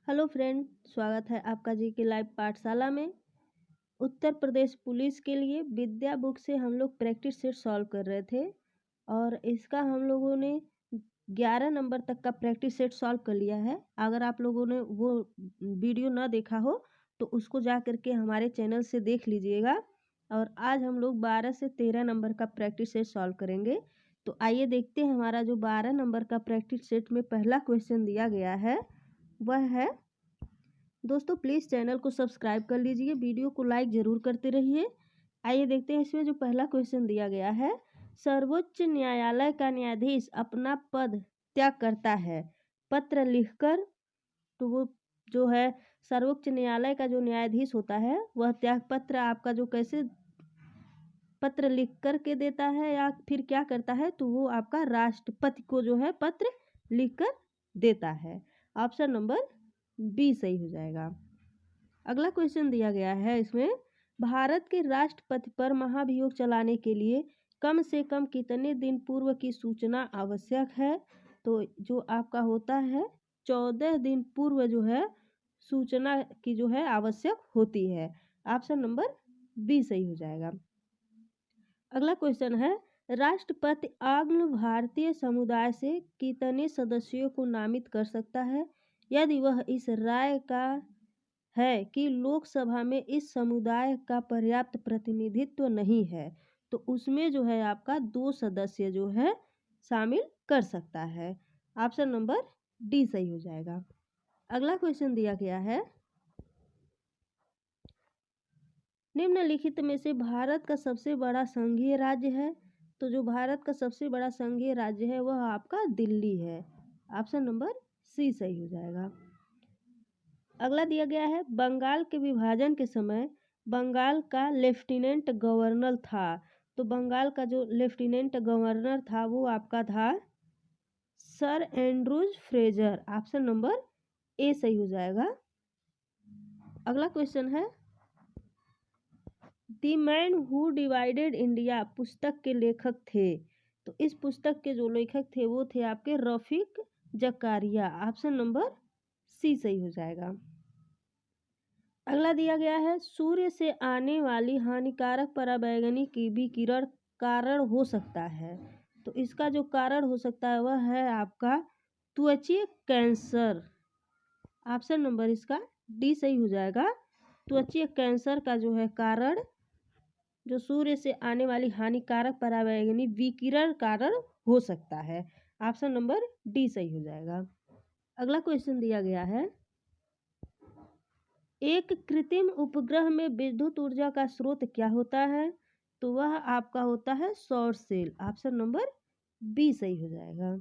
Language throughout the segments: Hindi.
हेलो फ्रेंड, स्वागत है आपका जी के लाइव पाठशाला में। उत्तर प्रदेश पुलिस के लिए विद्या बुक से हम लोग प्रैक्टिस सेट सॉल्व कर रहे थे और इसका हम लोगों ने 11 नंबर तक का प्रैक्टिस सेट सॉल्व कर लिया है। अगर आप लोगों ने वो वीडियो ना देखा हो तो उसको जा करके हमारे चैनल से देख लीजिएगा। और आज हम लोग 12 से 13 नंबर का प्रैक्टिस सेट सॉल्व करेंगे। तो आइए देखते हैं हमारा जो 12 नंबर का प्रैक्टिस सेट में पहला क्वेश्चन दिया गया है वह है। दोस्तों प्लीज़ चैनल को सब्सक्राइब कर लीजिए, वीडियो को लाइक ज़रूर करते रहिए। आइए देखते हैं इसमें जो पहला क्वेश्चन दिया गया है। सर्वोच्च न्यायालय का न्यायाधीश अपना पद त्याग करता है पत्र लिखकर। तो वो जो है सर्वोच्च न्यायालय का जो न्यायाधीश होता है वह त्याग पत्र आपका जो कैसे पत्र लिख कर के देता है या फिर क्या करता है, तो वो आपका राष्ट्रपति को जो है पत्र लिख कर देता है। ऑप्शन नंबर बी सही हो जाएगा। अगला क्वेश्चन दिया गया है इसमें, भारत के राष्ट्रपति पर महाभियोग चलाने के लिए कम से कम कितने दिन पूर्व की सूचना आवश्यक है। तो जो आपका होता है 14 दिन पूर्व जो है सूचना की जो है आवश्यक होती है। ऑप्शन नंबर बी सही हो जाएगा। अगला क्वेश्चन है, राष्ट्रपति आंग्ल भारतीय समुदाय से कितने सदस्यों को नामित कर सकता है यदि वह इस राय का है कि लोकसभा में इस समुदाय का पर्याप्त प्रतिनिधित्व नहीं है। तो उसमें जो है आपका 2 सदस्य जो है शामिल कर सकता है। ऑप्शन नंबर डी सही हो जाएगा। अगला क्वेश्चन दिया गया है, निम्नलिखित में से भारत का सबसे बड़ा संघीय राज्य है। तो जो भारत का सबसे बड़ा संघीय राज्य है वह आपका दिल्ली है। ऑप्शन नंबर सी सही हो जाएगा। अगला दिया गया है, बंगाल के विभाजन के समय बंगाल का लेफ्टिनेंट गवर्नर था। तो बंगाल का जो लेफ्टिनेंट गवर्नर था वो आपका था sir Andrews Fraser. Option number A सही हो जाएगा। अगला क्वेश्चन है, the man who divided India पुस्तक के लेखक थे। तो इस पुस्तक के जो लेखक थे वो थे आपके Rafiq Zakaria. Option number C सही हो जाएगा। अगला दिया गया है, सूर्य से आने वाली हानिकारक पराबैंगनी की विकिरण कारण हो सकता है। तो इसका जो कारण हो सकता है वह है आपका त्वचीय कैंसर। ऑप्शन नंबर इसका डी सही हो जाएगा। त्वचीय कैंसर का जो है कारण जो सूर्य से आने वाली हानिकारक पराबैंगनी विकिरण कारण हो सकता है। ऑप्शन नंबर डी सही हो जाएगा। अगला क्वेश्चन दिया गया है, एक कृत्रिम उपग्रह में विद्युत ऊर्जा का स्रोत क्या होता है। तो वह आपका होता है सौर सेल। ऑप्शन नंबर बी सही हो जाएगा।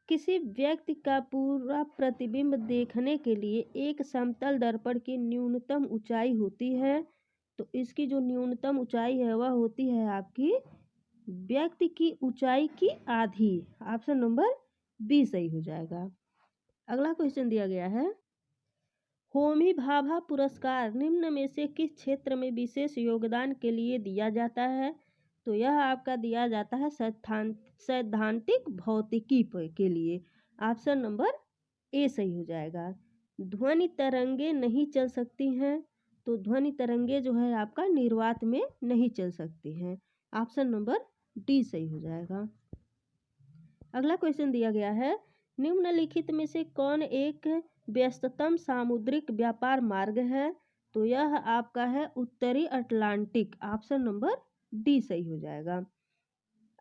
किसी व्यक्ति का पूरा प्रतिबिंब देखने के लिए एक समतल दर्पण की न्यूनतम ऊंचाई होती है। तो इसकी जो न्यूनतम ऊंचाई है वह होती है आपकी व्यक्ति की ऊंचाई की आधी। ऑप्शन नंबर बी सही हो जाएगा। अगला क्वेश्चन दिया गया है, होमी भाभा पुरस्कार निम्न में से किस क्षेत्र में विशेष योगदान के लिए दिया जाता है। तो यह आपका दिया जाता है सैद्धांतिक भौतिकी के लिए। ऑप्शन नंबर ए सही हो जाएगा। ध्वनि तरंगे नहीं चल सकती हैं। तो ध्वनि तरंगे जो है आपका निर्वात में नहीं चल सकती हैं। ऑप्शन नंबर डी सही हो जाएगा। अगला क्वेश्चन दिया गया है, निम्नलिखित में से कौन एक व्यस्ततम सामुद्रिक व्यापार मार्ग है। तो यह आपका है उत्तरी अटलांटिक। ऑप्शन नंबर डी सही हो जाएगा।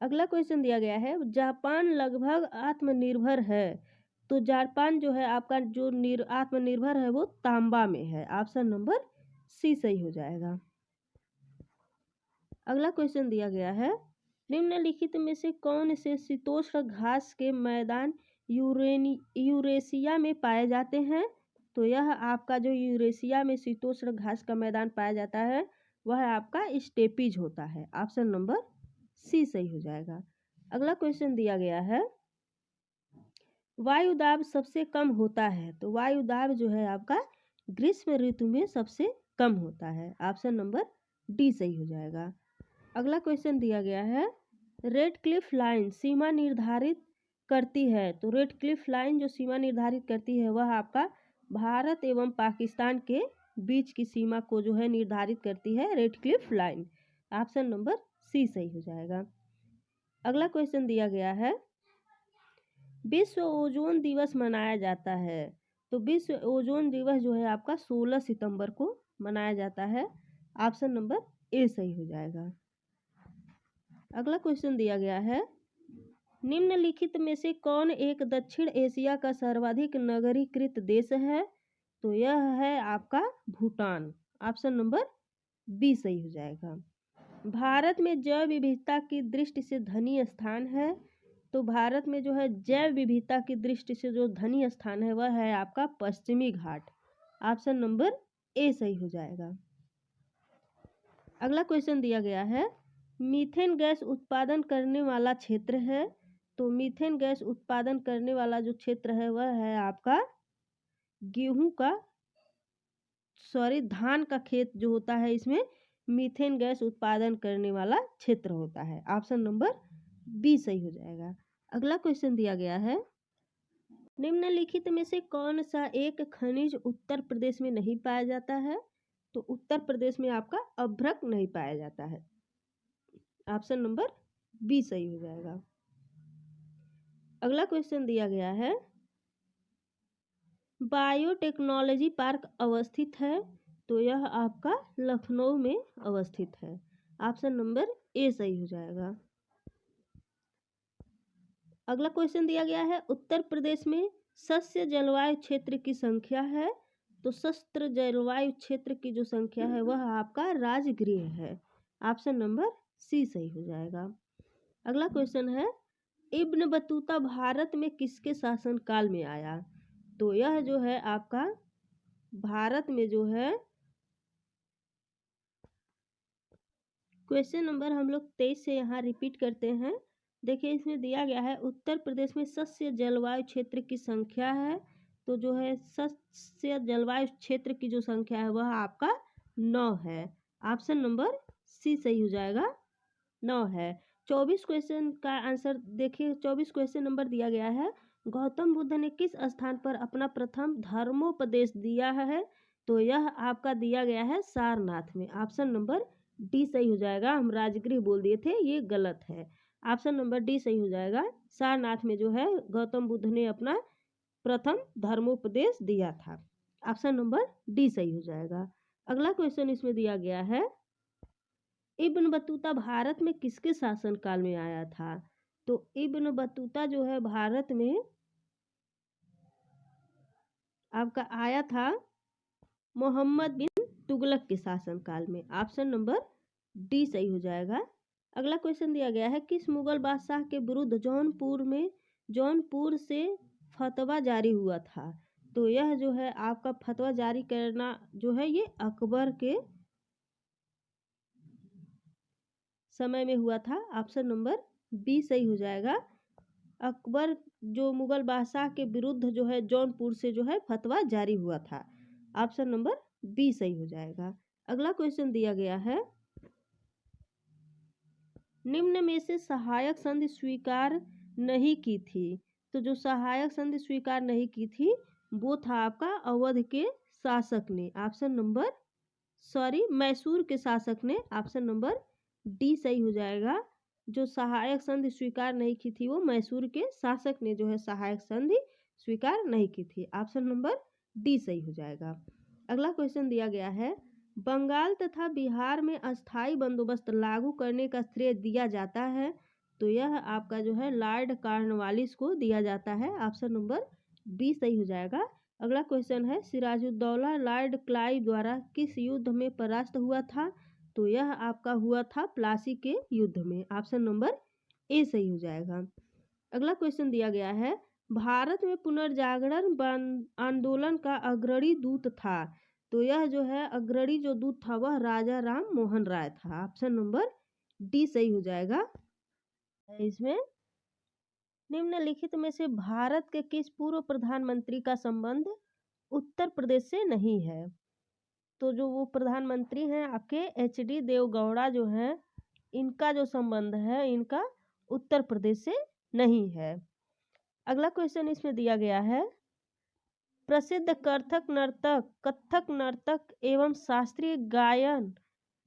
अगला क्वेश्चन दिया गया है, जापान लगभग आत्मनिर्भर है। तो जापान जो है आपका जो आत्मनिर्भर है वो तांबा में है। ऑप्शन नंबर सी सही हो जाएगा। अगला क्वेश्चन दिया गया है, निम्नलिखित में से कौन से शीतोष्ण घास के मैदान यूरेशिया में पाए जाते हैं। तो यह आपका जो यूरेशिया में शीतोष्ण घास का मैदान पाया जाता है वह आपका स्टेपीज होता है। ऑप्शन नंबर सी सही हो जाएगा। अगला क्वेश्चन दिया गया है, वायुदाब सबसे कम होता है। तो वायुदाब जो है आपका ग्रीष्म ऋतु में सबसे कम होता है। ऑप्शन नंबर डी सही हो जाएगा। अगला क्वेश्चन दिया गया है, रेड क्लिफ लाइन सीमा निर्धारित करती है। तो रेड क्लिफ लाइन जो सीमा निर्धारित करती है वह आपका भारत एवं पाकिस्तान के बीच की सीमा को जो है निर्धारित करती है Radcliffe line. Option number C सही हो जाएगा। अगला क्वेश्चन दिया गया है, विश्व ओजोन दिवस मनाया जाता है। तो विश्व ओजोन दिवस जो है आपका 16 सितंबर को मनाया जाता है। ऑप्शन नंबर ए सही हो जाएगा। अगला क्वेश्चन दिया गया है, निम्नलिखित में से कौन एक दक्षिण एशिया का सर्वाधिक नगरीकृत देश है। तो यह है आपका भूटान। ऑप्शन नंबर बी सही हो जाएगा। भारत में जैव विविधता की दृष्टि से धनी स्थान है। तो भारत में जो है जैव विविधता की दृष्टि से जो धनी स्थान है वह है आपका पश्चिमी घाट। ऑप्शन नंबर ए सही हो जाएगा। अगला क्वेश्चन दिया गया है, मीथेन गैस उत्पादन करने वाला क्षेत्र है। तो मीथेन गैस उत्पादन करने वाला जो क्षेत्र है वह है आपका धान का खेत जो होता है, इसमें मीथेन गैस उत्पादन करने वाला क्षेत्र होता है। ऑप्शन नंबर बी सही हो जाएगा। अगला क्वेश्चन दिया गया है, निम्नलिखित में से कौन सा एक खनिज उत्तर प्रदेश में नहीं पाया जाता है। तो उत्तर प्रदेश में आपका अभ्रक नहीं पाया जाता है। ऑप्शन नंबर बी सही हो जाएगा। अगला क्वेश्चन दिया गया है, बायोटेक्नोलॉजी पार्क अवस्थित है। तो यह आपका लखनऊ में अवस्थित है। ऑप्शन नंबर ए सही हो जाएगा। अगला क्वेश्चन दिया गया है, उत्तर प्रदेश में सस्य जलवायु क्षेत्र की संख्या है। तो शस्त्र जलवायु क्षेत्र की जो संख्या है वह आपका राजगृह है। ऑप्शन नंबर सी सही हो जाएगा। अगला क्वेश्चन है, इब्न बतूता भारत में किसके शासनकाल में आया। तो यह जो है आपका भारत में जो है क्वेश्चन नंबर हम लोग 23 से यहाँ रिपीट करते हैं। देखिए इसमें दिया गया है, उत्तर प्रदेश में सस्य जलवायु क्षेत्र की संख्या है। तो जो है सस्य जलवायु क्षेत्र की जो संख्या है वह आपका 9 है। ऑप्शन नंबर सी सही हो जाएगा, 9 है। 24 क्वेश्चन का आंसर देखिए, 24 क्वेश्चन नंबर दिया गया है, गौतम बुद्ध ने किस स्थान पर अपना प्रथम धर्मोपदेश दिया है। तो यह आपका दिया गया है सारनाथ में। ऑप्शन नंबर डी सही हो जाएगा। हम राजगृह बोल दिए थे, ये गलत है। ऑप्शन नंबर डी सही हो जाएगा। सारनाथ में जो है गौतम बुद्ध ने अपना प्रथम धर्मोपदेश दिया था। ऑप्शन नंबर डी सही हो जाएगा। अगला क्वेश्चन इसमें दिया गया है, इब्न बतूता भारत में किसके शासनकाल में आया था। तो इब्न बतूता जो है भारत में आपका आया था मोहम्मद बिन तुगलक के शासनकाल में। ऑप्शन नंबर डी सही हो जाएगा। अगला क्वेश्चन दिया गया है, किस मुगल बादशाह के विरुद्ध जौनपुर से फतवा जारी हुआ था। तो यह जो है आपका फतवा जारी करना जो है ये अकबर के समय में हुआ था। ऑप्शन नंबर बी सही हो जाएगा। अकबर जो मुगल बादशाह के विरुद्ध जो है जौनपुर से जो है फतवा जारी हुआ था। ऑप्शन नंबर बी सही हो जाएगा। अगला क्वेश्चन दिया गया है, निम्न में से सहायक संधि स्वीकार नहीं की थी। तो जो सहायक संधि स्वीकार नहीं की थी वो था आपका अवध के शासक ने। ऑप्शन नंबर मैसूर के शासक ने। ऑप्शन नंबर डी सही हो जाएगा। जो सहायक संधि स्वीकार नहीं की थी वो मैसूर के शासक ने जो है सहायक संधि स्वीकार नहीं की थी। ऑप्शन नंबर डी सही हो जाएगा। अगला क्वेश्चन दिया गया है, बंगाल तथा बिहार में अस्थाई बंदोबस्त लागू करने का श्रेय दिया जाता है। तो यह आपका जो है लॉर्ड कॉर्नवालिस को दिया जाता है। ऑप्शन नंबर बी सही हो जाएगा। अगला क्वेश्चन है, सिराजुद्दौला लॉर्ड क्लाइव द्वारा किस युद्ध में परास्त हुआ था। तो यह आपका हुआ था प्लासी के युद्ध में। ऑप्शन नंबर ए सही हो जाएगा। अगला क्वेश्चन दिया गया है, भारत में पुनर्जागरण आंदोलन का अग्रणी दूत था। तो यह जो है अग्रणी जो दूत था वह राजा राम मोहन राय था। ऑप्शन नंबर डी सही हो जाएगा। इसमें निम्नलिखित में से भारत के किस पूर्व प्रधानमंत्री का संबंध उत्तर प्रदेश से नहीं है। तो जो वो प्रधानमंत्री हैं आपके HD देवगौड़ा जो है, इनका जो संबंध है इनका उत्तर प्रदेश से नहीं है। अगला क्वेश्चन इसमें दिया गया है, प्रसिद्ध कथक नर्तक एवं शास्त्रीय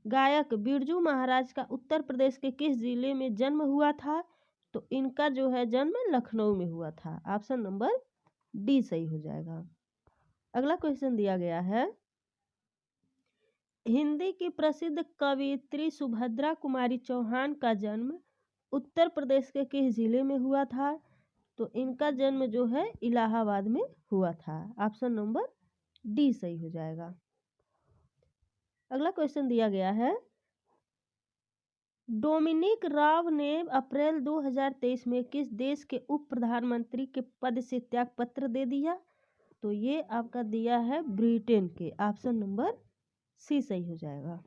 गायक बिरजू महाराज का उत्तर प्रदेश के किस जिले में जन्म हुआ था? तो इनका जो है जन्म लखनऊ में हुआ था। ऑप्शन नंबर डी सही हो जाएगा। अगला क्वेश्चन दिया गया है, हिंदी की प्रसिद्ध कवयित्री सुभद्रा कुमारी चौहान का जन्म उत्तर प्रदेश के किस जिले में हुआ था? तो इनका जन्म जो है इलाहाबाद में हुआ था। ऑप्शन नंबर डी सही हो जाएगा। अगला क्वेश्चन दिया गया है, डोमिनिक राब ने अप्रैल 2023 में किस देश के उप प्रधानमंत्री के पद से त्याग पत्र दे दिया? तो ये आपका दिया है ब्रिटेन के। ऑप्शन नंबर सी सही हो जाएगा।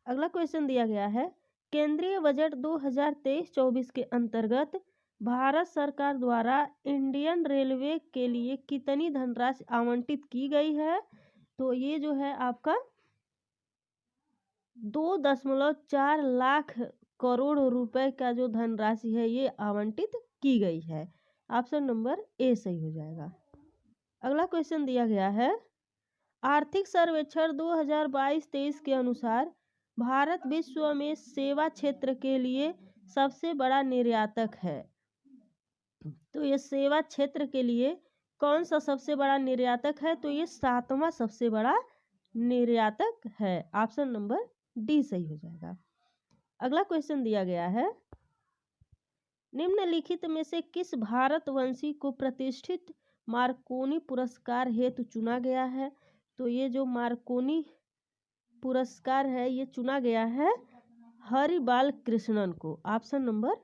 अगला क्वेश्चन दिया गया है, केंद्रीय बजट 2023-24 के अंतर्गत भारत सरकार द्वारा इंडियन रेलवे के लिए कितनी धनराशि आवंटित की गई है? तो ये जो है आपका 2.4 लाख करोड़ रुपए का जो धनराशि है ये आवंटित की गई है। ऑप्शन नंबर ए सही हो जाएगा। अगला क्वेश्चन दिया गया है, आर्थिक सर्वेक्षण 2022-23 के अनुसार भारत विश्व में सेवा क्षेत्र के लिए सबसे बड़ा निर्यातक है। तो ये सेवा क्षेत्र के लिए कौन सा सबसे बड़ा निर्यातक है? तो ये 7वां सबसे बड़ा निर्यातक है। ऑप्शन नंबर डी सही हो जाएगा। अगला क्वेश्चन दिया गया है, निम्नलिखित में से किस भारतवंशी को प्रतिष्ठित मार्कोनी पुरस्कार हेतु चुना गया है? तो ये जो मार्कोनी पुरस्कार है ये चुना गया है हरिबाल कृष्णन को। ऑप्शन नंबर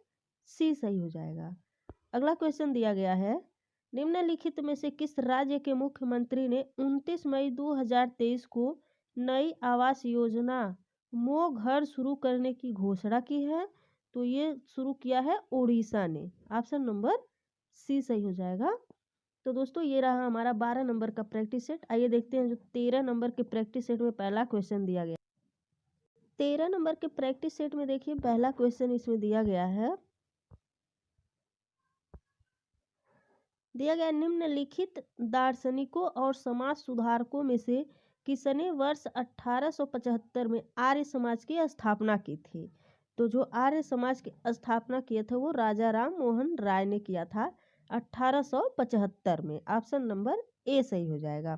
सी सही हो जाएगा। अगला क्वेश्चन दिया गया है, निम्नलिखित में से किस राज्य के मुख्यमंत्री ने 29 मई 2023 को नई आवास योजना मो घर शुरू करने की घोषणा की है? तो ये शुरू किया है उड़ीसा ने। ऑप्शन नंबर सी सही हो जाएगा। तो दोस्तों ये रहा हमारा 12 नंबर का प्रैक्टिस सेट। आइए देखते हैं जो 13 नंबर के प्रैक्टिस सेट में पहला क्वेश्चन दिया गया। 13 नंबर के प्रैक्टिस सेट में देखिए पहला क्वेश्चन इसमें दिया गया है, निम्नलिखित दार्शनिकों और समाज सुधारकों में से किसने वर्ष 1875 में आर्य समाज की स्थापना की थी? तो जो आर्य समाज की स्थापना किया था वो राजा राम मोहन राय ने किया था 1875 में। ऑप्शन नंबर ए सही हो जाएगा।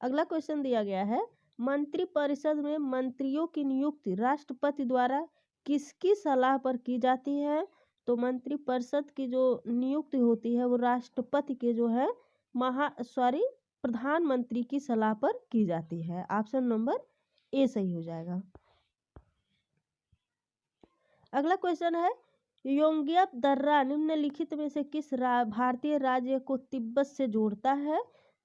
अगला क्वेश्चन दिया गया है, मंत्रिपरिषद में मंत्रियों की नियुक्ति राष्ट्रपति द्वारा किसकी सलाह पर की जाती है? तो मंत्रिपरिषद की जो नियुक्ति होती है वो राष्ट्रपति के जो है प्रधानमंत्री की सलाह पर की जाती है। ऑप्शन नंबर ए सही हो जाएगा। अगला क्वेश्चन है, योंग्यप दर्रा निम्नलिखित में से किस भारतीय राज्य को तिब्बत से जोड़ता है?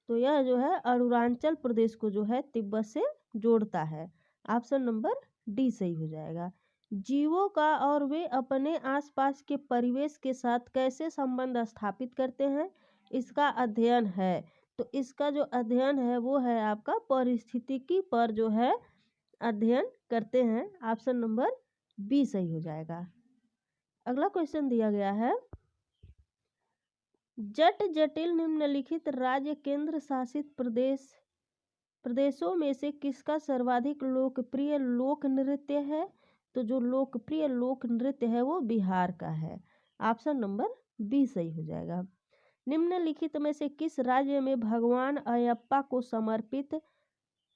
तो यह जो है अरुणाचल प्रदेश को जो है तिब्बत से जोड़ता है। ऑप्शन नंबर डी सही हो जाएगा। जीवों का और वे अपने आसपास के परिवेश के साथ कैसे संबंध स्थापित करते हैं, इसका अध्ययन है। तो इसका जो अध्ययन है वो है आपका पारिस्थितिकी पर जो है अध्ययन करते हैं। ऑप्शन नंबर बी सही हो जाएगा। अगला क्वेश्चन दिया गया है, जटिल निम्नलिखित राज्य केंद्र शासित प्रदेशों में से किसका सर्वाधिक लोकप्रिय लोक नृत्य है? तो जो लोकप्रिय लोक नृत्य है वो बिहार का है। ऑप्शन नंबर बी सही हो जाएगा। निम्नलिखित में से किस राज्य में भगवान अयप्पा को समर्पित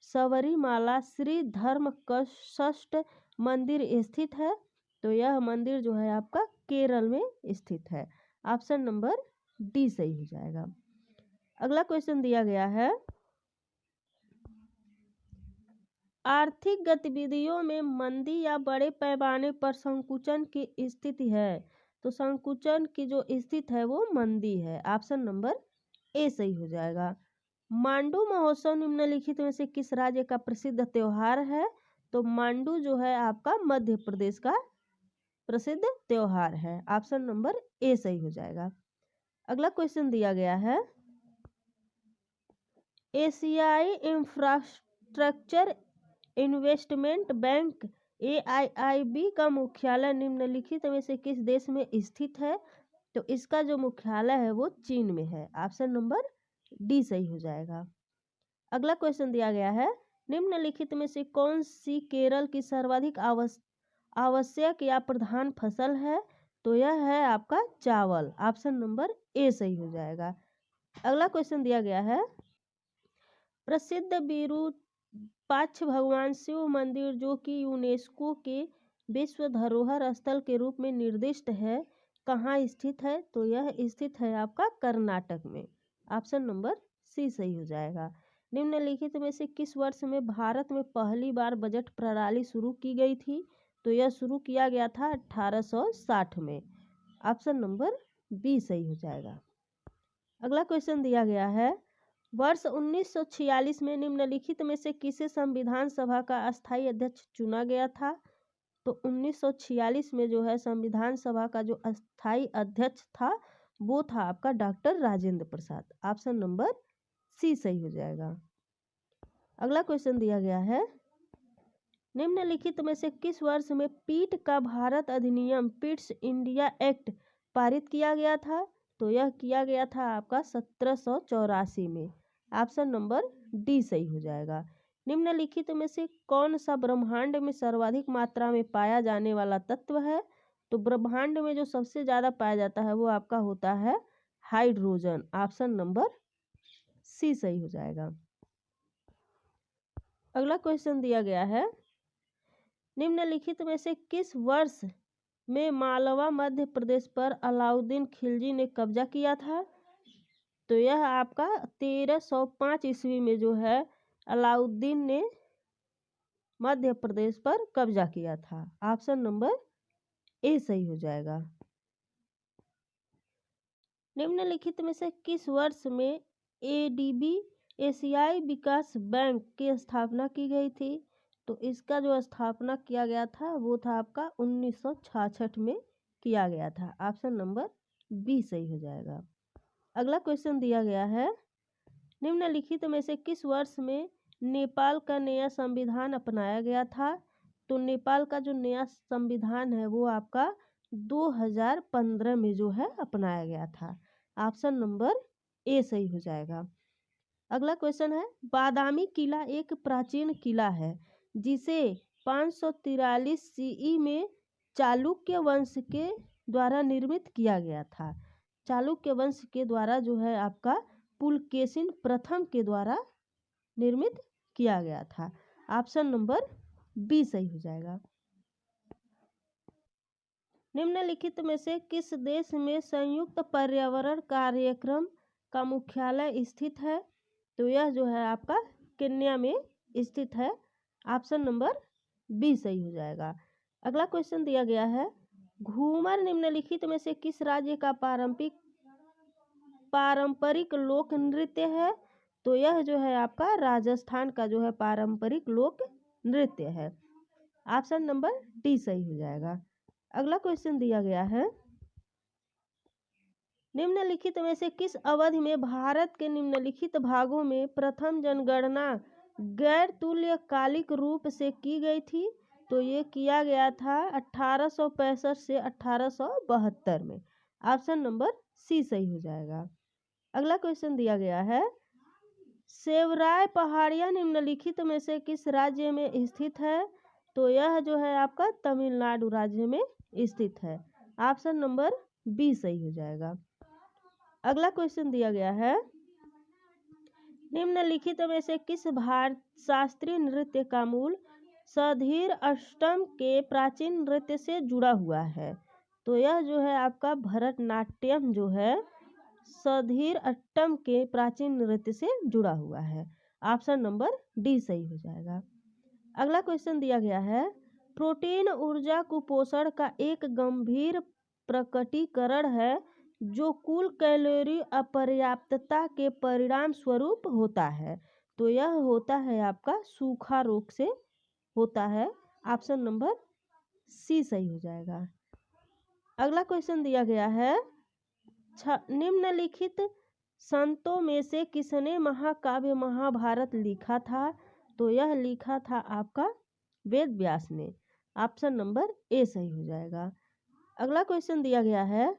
सबरीमाला श्री धर्मकष्ट मंदिर स्थित है? तो यह मंदिर जो है आपका केरल में स्थित है। ऑप्शन नंबर डी सही हो जाएगा। अगला क्वेश्चन दिया गया है, आर्थिक गतिविधियों में मंदी या बड़े पैमाने पर संकुचन की स्थिति है। तो संकुचन की जो स्थिति है वो मंदी है। ऑप्शन नंबर ए सही हो जाएगा। मांडू महोत्सव निम्नलिखित में से किस राज्य का प्रसिद्ध त्योहार है? तो मांडू जो है आपका मध्य प्रदेश का प्रसिद्ध त्योहार है। ऑप्शन नंबर ए सही हो जाएगा। अगला क्वेश्चन दिया गया है, एशियाई इंफ्रास्ट्रक्चर इन्वेस्टमेंट बैंक AIIB का मुख्यालय निम्नलिखित में से किस देश में स्थित है? तो इसका जो मुख्यालय है वो चीन में है। ऑप्शन नंबर डी सही हो जाएगा। अगला क्वेश्चन दिया गया है, निम्नलिखित में से कौन सी केरल की सर्वाधिक आवश्यक या प्रधान फसल है? तो यह है आपका चावल। ऑप्शन नंबर ए सही हो जाएगा। अगला क्वेश्चन दिया गया है, प्रसिद्ध विरूपाक्ष भगवान शिव मंदिर जो कि यूनेस्को के विश्व धरोहर स्थल के रूप में निर्दिष्ट है, कहाँ स्थित है? तो यह स्थित है आपका कर्नाटक में। ऑप्शन नंबर सी सही हो जाएगा। निम्नलिखित में से किस वर्ष में भारत में पहली बार बजट प्रणाली शुरू की गई थी? तो यह शुरू किया गया था 1860 में। ऑप्शन नंबर बी सही हो जाएगा। अगला क्वेश्चन दिया गया है, वर्ष 1946 में निम्नलिखित में से किसे संविधान सभा का अस्थायी अध्यक्ष चुना गया था? तो 1946 में जो है संविधान सभा का जो अस्थायी अध्यक्ष था वो था आपका doctor Rajendra Prasad. Option number C सही हो जाएगा। अगला क्वेश्चन दिया गया है, निम्नलिखित में से किस वर्ष में पीट का भारत अधिनियम पिट्स इंडिया एक्ट पारित किया गया था? तो यह किया गया था आपका 1784 में। ऑप्शन नंबर डी सही हो जाएगा। निम्नलिखित में से कौन सा ब्रह्मांड में सर्वाधिक मात्रा में पाया जाने वाला तत्व है? तो ब्रह्मांड में जो सबसे ज़्यादा पाया जाता है वो आपका होता है हाइड्रोजन। ऑप्शन नंबर सी सही हो जाएगा। अगला क्वेश्चन दिया गया है, निम्नलिखित में से किस वर्ष में मालवा मध्य प्रदेश पर अलाउद्दीन खिलजी ने कब्जा किया था? तो यह आपका 1305 ईस्वी में जो है अलाउद्दीन ने मध्य प्रदेश पर कब्जा किया था। ऑप्शन नंबर ए सही हो जाएगा। निम्नलिखित में से किस वर्ष में एडीबी एशियाई विकास बैंक की स्थापना की गई थी? तो इसका जो स्थापना किया गया था वो था आपका 1966 में किया गया था। ऑप्शन नंबर बी सही हो जाएगा। अगला क्वेश्चन दिया गया है, निम्नलिखित में से किस वर्ष में नेपाल का नया संविधान अपनाया गया था? तो नेपाल का जो नया संविधान है वो आपका 2015 में जो है अपनाया गया था। ऑप्शन नंबर ए सही हो जाएगा। अगला क्वेश्चन है, बादामी किला एक प्राचीन किला है जिसे 543 सीई में चालुक्य वंश के द्वारा निर्मित किया गया था। चालुक्य वंश के द्वारा जो है आपका पुलकेशिन प्रथम के द्वारा निर्मित किया गया था। ऑप्शन नंबर बी सही हो जाएगा। निम्नलिखित में से किस देश में संयुक्त पर्यावरण कार्यक्रम का मुख्यालय स्थित है? तो यह जो है आपका केन्या में स्थित है। ऑप्शन नंबर बी सही हो जाएगा। अगला क्वेश्चन दिया गया है, घूमर निम्नलिखित में से किस राज्य का पारंपरिक लोक नृत्य है? तो यह जो है आपका राजस्थान का जो है पारंपरिक लोक नृत्य है। ऑप्शन नंबर डी सही हो जाएगा। अगला क्वेश्चन दिया गया है, निम्नलिखित में से किस अवधि में भारत के निम्नलिखित भागों में प्रथम जनगणना गैर तुल्यकालिक रूप से की गई थी? तो ये किया गया था 1865 से 1872 में। ऑप्शन नंबर सी सही हो जाएगा। अगला क्वेश्चन दिया गया है, सेवराय पहाड़ियाँ निम्नलिखित में से किस राज्य में स्थित है? तो यह जो है आपका तमिलनाडु राज्य में स्थित है। ऑप्शन नंबर बी सही हो जाएगा। अगला क्वेश्चन दिया गया है, निम्नलिखित में से किस शास्त्रीय नृत्य का मूल सधीर अष्टम के प्राचीन नृत्य से जुड़ा हुआ है? तो यह जो है आपका भरतनाट्यम जो है सधीर अष्टम के प्राचीन नृत्य से जुड़ा हुआ है। ऑप्शन नंबर डी सही हो जाएगा। अगला क्वेश्चन दिया गया है, प्रोटीन ऊर्जा कुपोषण का एक गंभीर प्रकटीकरण है जो कुल कैलोरी अपर्याप्तता के परिणाम स्वरूप होता है। तो यह होता है आपका सूखा रोग से होता है। ऑप्शन नंबर सी सही हो जाएगा। अगला क्वेश्चन दिया गया है, निम्नलिखित संतों में से किसने महाकाव्य महाभारत लिखा था? तो यह लिखा था आपका वेद व्यास ने। ऑप्शन नंबर ए सही हो जाएगा। अगला क्वेश्चन दिया गया है,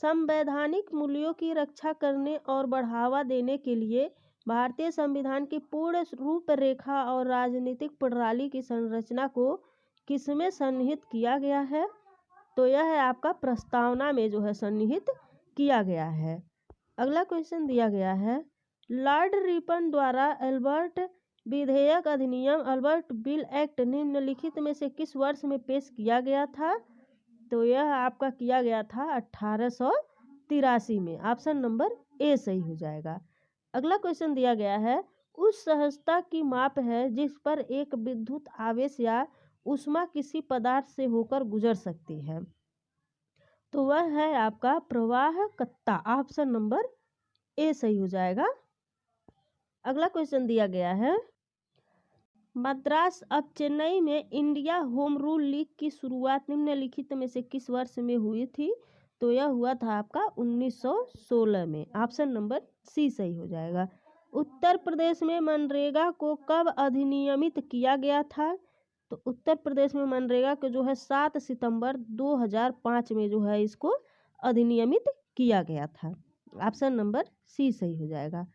संवैधानिक मूल्यों की रक्षा करने और बढ़ावा देने के लिए भारतीय संविधान की पूर्ण रूपरेखा और राजनीतिक प्रणाली की संरचना को किसमें सन्निहित किया गया है? तो यह है आपका प्रस्तावना में जो है सन्निहित किया गया है। अगला क्वेश्चन दिया गया है, लॉर्ड रिपन द्वारा अल्बर्ट विधेयक अधिनियम अल्बर्ट बिल एक्ट निम्नलिखित में से किस वर्ष में पेश किया गया था? तो यह आपका किया गया था 1883 में। ऑप्शन नंबर ए सही हो जाएगा। अगला क्वेश्चन दिया गया है, उस सहजता की माप है जिस पर एक विद्युत आवेश या ऊष्मा किसी पदार्थ से होकर गुजर सकती है। तो वह है आपका प्रवाहकत्ता। ऑप्शन नंबर ए सही हो जाएगा। अगला क्वेश्चन दिया गया है, मद्रास अब चेन्नई में इंडिया होम रूल लीग की शुरुआत निम्नलिखित में से किस वर्ष में हुई थी? तो यह हुआ था आपका 1916 में। ऑप्शन नंबर सी सही हो जाएगा। उत्तर प्रदेश में मनरेगा को कब अधिनियमित किया गया था? तो उत्तर प्रदेश में मनरेगा को जो है 7 सितंबर 2005 में जो है इसको अधिनियमित किया गया था। ऑप्शन नंबर सी सही हो जाएगा।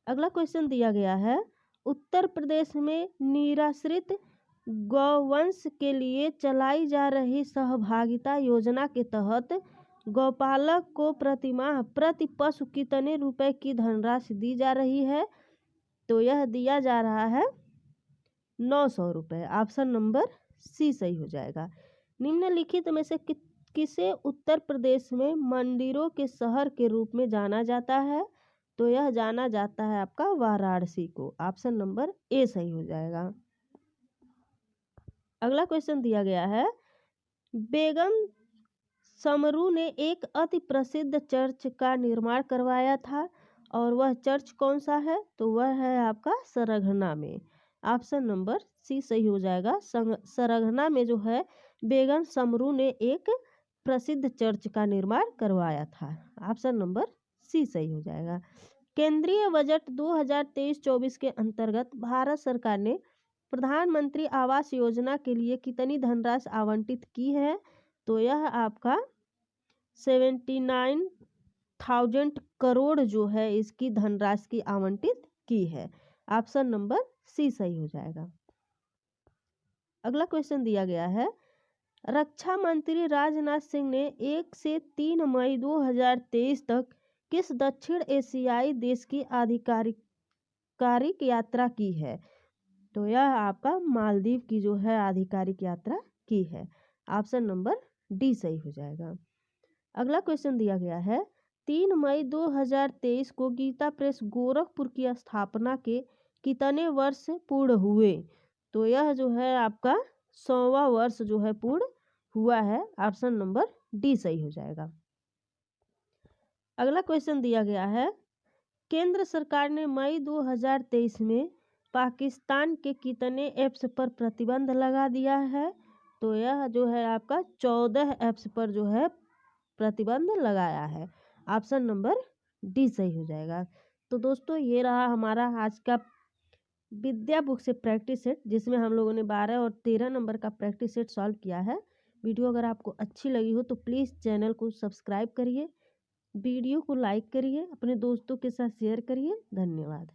अगला क्वेश्चन दिया गया है, उत्तर प्रदेश में निराश्रित गौवंश के लिए चलाई जा रही सहभागिता योजना के तहत गौपालक को प्रतिमाह प्रति पशु कितने रुपए की धनराशि दी जा रही है? तो यह दिया जा रहा है 900 रुपये। ऑप्शन नंबर सी सही हो जाएगा। निम्नलिखित में से किसे उत्तर प्रदेश में मंदिरों के शहर के रूप में जाना जाता है? तो यह जाना जाता है आपका वाराणसी को। ऑप्शन नंबर ए सही हो जाएगा। अगला क्वेश्चन दिया गया है, बेगम समरू ने एक अति प्रसिद्ध चर्च का निर्माण करवाया था और वह चर्च कौन सा है? तो वह है आपका सरघना में। ऑप्शन नंबर सी सही हो जाएगा। सरघना में जो है बेगम समरू ने एक प्रसिद्ध चर्च का निर्माण करवाया था। ऑप्शन नंबर सी सही हो जाएगा। केंद्रीय बजट 2023-24 के अंतर्गत भारत सरकार ने प्रधानमंत्री आवास योजना के लिए कितनी धनराशि आवंटित की है? तो यह आपका 79,000 करोड़ जो है इसकी धनराशि की आवंटित की है। ऑप्शन नंबर सी सही हो जाएगा। अगला क्वेश्चन दिया गया है, रक्षा मंत्री राजनाथ सिंह ने 1 से 3 मई 2023 तक किस दक्षिण एशियाई देश की आधिकारिक यात्रा की है? तो यह आपका मालदीव की जो है आधिकारिक यात्रा की है। ऑप्शन नंबर डी सही हो जाएगा। अगला क्वेश्चन दिया गया है, 3 मई 2023 को गीता प्रेस गोरखपुर की स्थापना के कितने वर्ष पूर्ण हुए? तो यह जो है आपका 100वां वर्ष जो है पूर्ण हुआ है। ऑप्शन नंबर डी सही हो जाएगा। अगला क्वेश्चन दिया गया है, केंद्र सरकार ने मई 2023 में पाकिस्तान के कितने ऐप्स पर प्रतिबंध लगा दिया है? तो यह जो है आपका 14 ऐप्स पर जो है प्रतिबंध लगाया है। ऑप्शन नंबर डी सही हो जाएगा। तो दोस्तों ये रहा हमारा आज का विद्या बुक से प्रैक्टिस सेट, जिसमें हम लोगों ने 12 और 13 नंबर का प्रैक्टिस सेट सॉल्व किया है। वीडियो अगर आपको अच्छी लगी हो तो प्लीज़ चैनल को सब्सक्राइब करिए, वीडियो को लाइक करिए, अपने दोस्तों के साथ शेयर करिए। धन्यवाद।